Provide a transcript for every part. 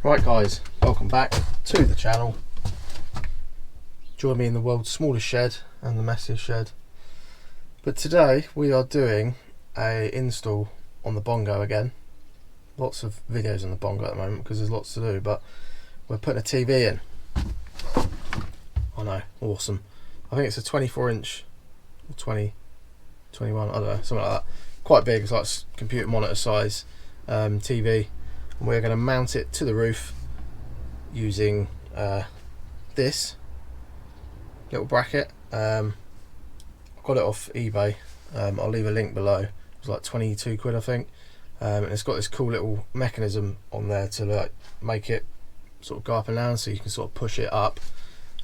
Right guys, welcome back to the channel. Join me in the world's smallest shed and the messiest shed. But today we are doing a install on the Bongo again. Lots of videos on the Bongo at the moment because there's lots to do, but we're putting a TV in. I know, awesome. I think it's a 24-inch or 20, 21, I don't know, something like that. Quite big, it's like computer monitor size TV. And we're going to mount it to the roof using this little bracket. I got it off eBay. I'll leave a link below. It was like 22 quid I think, and it's got this cool little mechanism on there to like make it sort of go up and down, so you can sort of push it up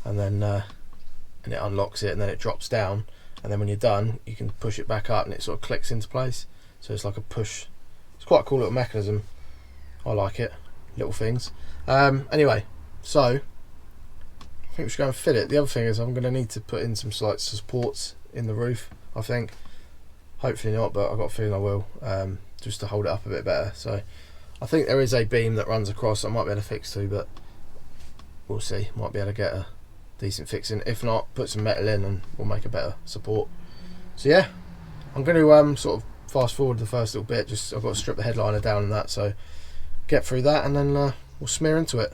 and then and it unlocks it and then it drops down, and then when you're done you can push it back up and it sort of clicks into place. So it's like a push. It's quite a cool little mechanism. I like it, little things. Anyway, so I think we should go and fit it. The other thing is I'm going to need to put in some slight supports in the roof, I think. Hopefully not, but I've got a feeling I will, just to hold it up a bit better. So I think there is a beam that runs across I might be able to fix to, but we'll see. Might be able to get a decent fix in. If not, put some metal in and we'll make a better support. So yeah, I'm going to sort of fast forward the first little bit. Just I've got to strip the headliner down and that, so get through that and then we'll smear into it.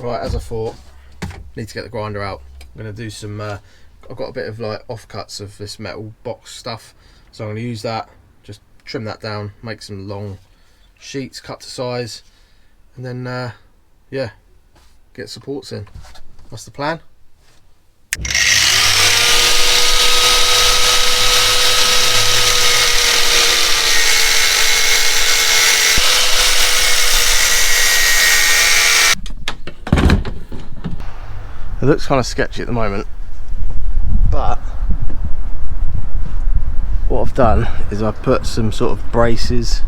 Right, as I thought, need to get the grinder out. I'm going to do some, I've got a bit of like offcuts of this metal box stuff, so I'm going to use that, just trim that down, make some long sheets cut to size, and then yeah, get supports in. That's the plan. It looks kind of sketchy at the moment, but what I've done is I've put some sort of braces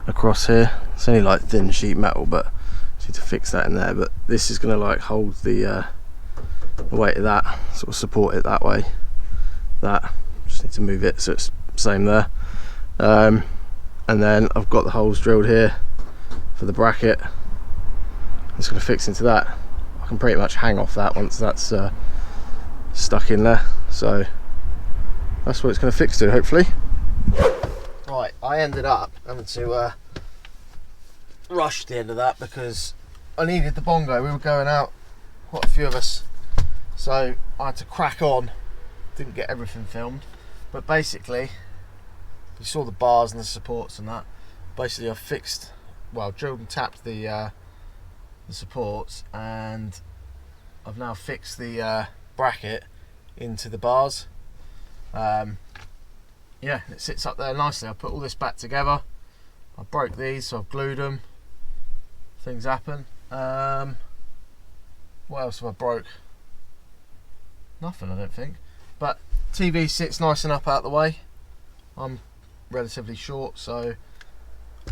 across here. It's only like thin sheet metal, but I need to fix that in there. But this is going to like hold the weight of that, sort of support it that way. That just need to move it so it's same there. And then I've got the holes drilled here for the bracket. It's going to fix into that. I can pretty much hang off that once that's stuck in there, so that's what it's going to fix to, hopefully. Right, I ended up having to rush the end of that because I needed the Bongo. We were going out, quite a few of us, so I had to crack on. Didn't get everything filmed, but basically you saw the bars and the supports and that. Basically I fixed, well, drilled and tapped the supports, and I've now fixed the bracket into the bars. Yeah, it sits up there nicely. I put all this back together. I broke these, so I've glued them. Things happen. What else have I broke? Nothing, I don't think. But TV sits nice enough out the way. I'm relatively short, so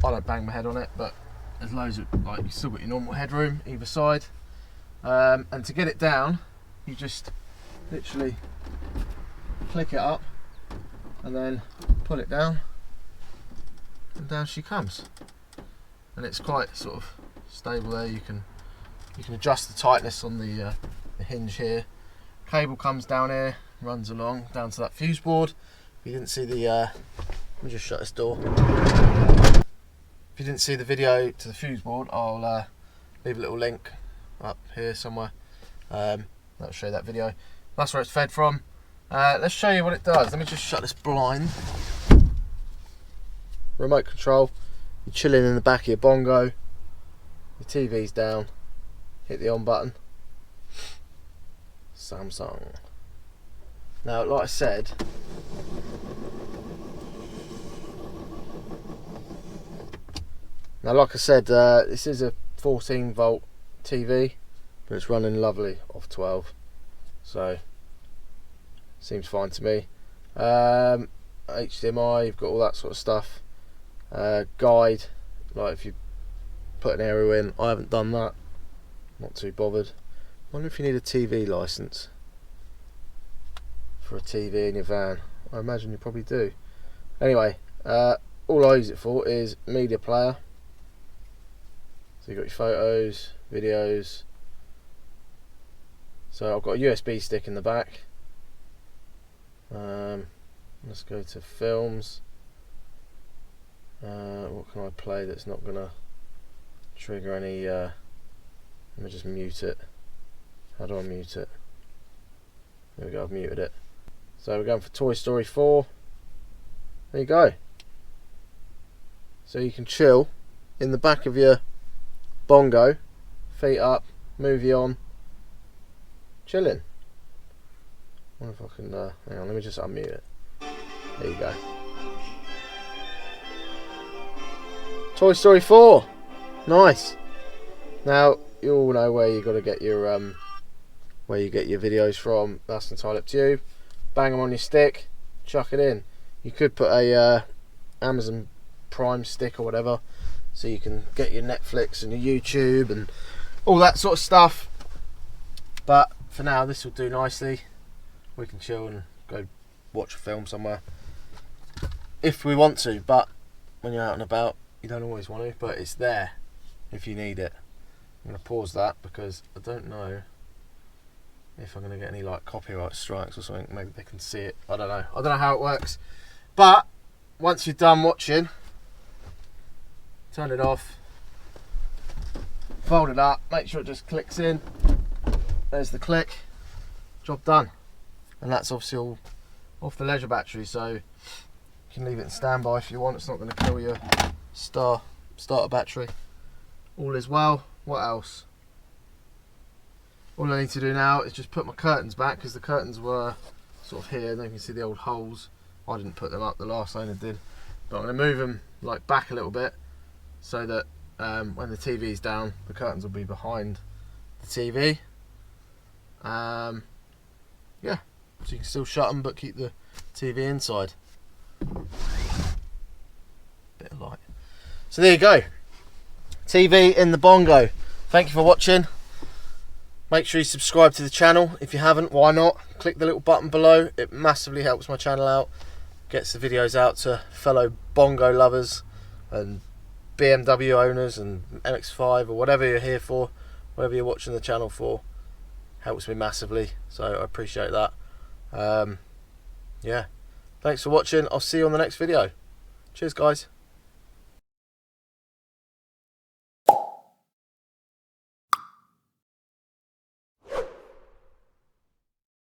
I don't bang my head on it, but there's loads of, like, you still got your normal headroom either side, and to get it down you just literally click it up and then pull it down and down she comes, and it's quite sort of stable there. You can adjust the tightness on the hinge here. Cable comes down here, runs along down to that fuse board. If you didn't see the let me just shut this door. If you didn't see the video to the fuse board, I'll leave a little link up here somewhere. That'll show you that video. That's where it's fed from. Let's show you what it does. Let me just shut this blind. remote control. You're chilling in the back of your Bongo. Your TV's down. Hit the on button. Samsung. Now, like I said, this is a 14 volt TV, but it's running lovely off 12, so seems fine to me. HDMI, you've got all that sort of stuff. Guide, like if you put an aerial in. I haven't done that, not too bothered. Wonder if you need a TV license for a TV in your van. I imagine you probably do. Anyway, all I use it for is media player. So you've got your photos, videos. So I've got a USB stick in the back. Let's go to films. What can I play that's not gonna trigger any? Let me just mute it. How do I mute it? There we go, I've muted it. So we're going for Toy Story 4. There you go. So you can chill in the back of your Bongo, feet up, movie on, chilling. I wonder if I can, hang on, let me just unmute it. There you go. Toy Story 4. Nice. Now you all know where you got to get your videos from. That's entirely up to you. Bang them on your stick, chuck it in. You could put a Amazon Prime stick or whatever, so you can get your Netflix and your YouTube and all that sort of stuff. But for now, this will do nicely. We can chill and go watch a film somewhere if we want to, but when you're out and about, you don't always want to, but it's there if you need it. I'm going to pause that because I don't know if I'm going to get any like copyright strikes or something. Maybe they can see it. I don't know how it works. But once you're done watching, turn it off, fold it up, make sure it just clicks in. There's the click, job done. And that's obviously all off the leisure battery, so you can leave it in standby if you want. It's not going to kill your starter battery. All is well. What else? All I need to do now is just put my curtains back, because the curtains were sort of here. Now you can see the old holes. I didn't put them up, the last owner did. But I'm going to move them like back a little bit, so that when the TV's down, the curtains will be behind the TV. Yeah, so you can still shut them but keep the TV inside. Bit of light. So there you go. TV in the Bongo. Thank you for watching. Make sure you subscribe to the channel. If you haven't, why not? Click the little button below. It massively helps my channel out. Gets the videos out to fellow Bongo lovers and BMW owners and MX-5 or whatever you're here for, whatever you're watching the channel for. Helps me massively, so I appreciate that. Yeah, thanks for watching. I'll see you on the next video. Cheers guys.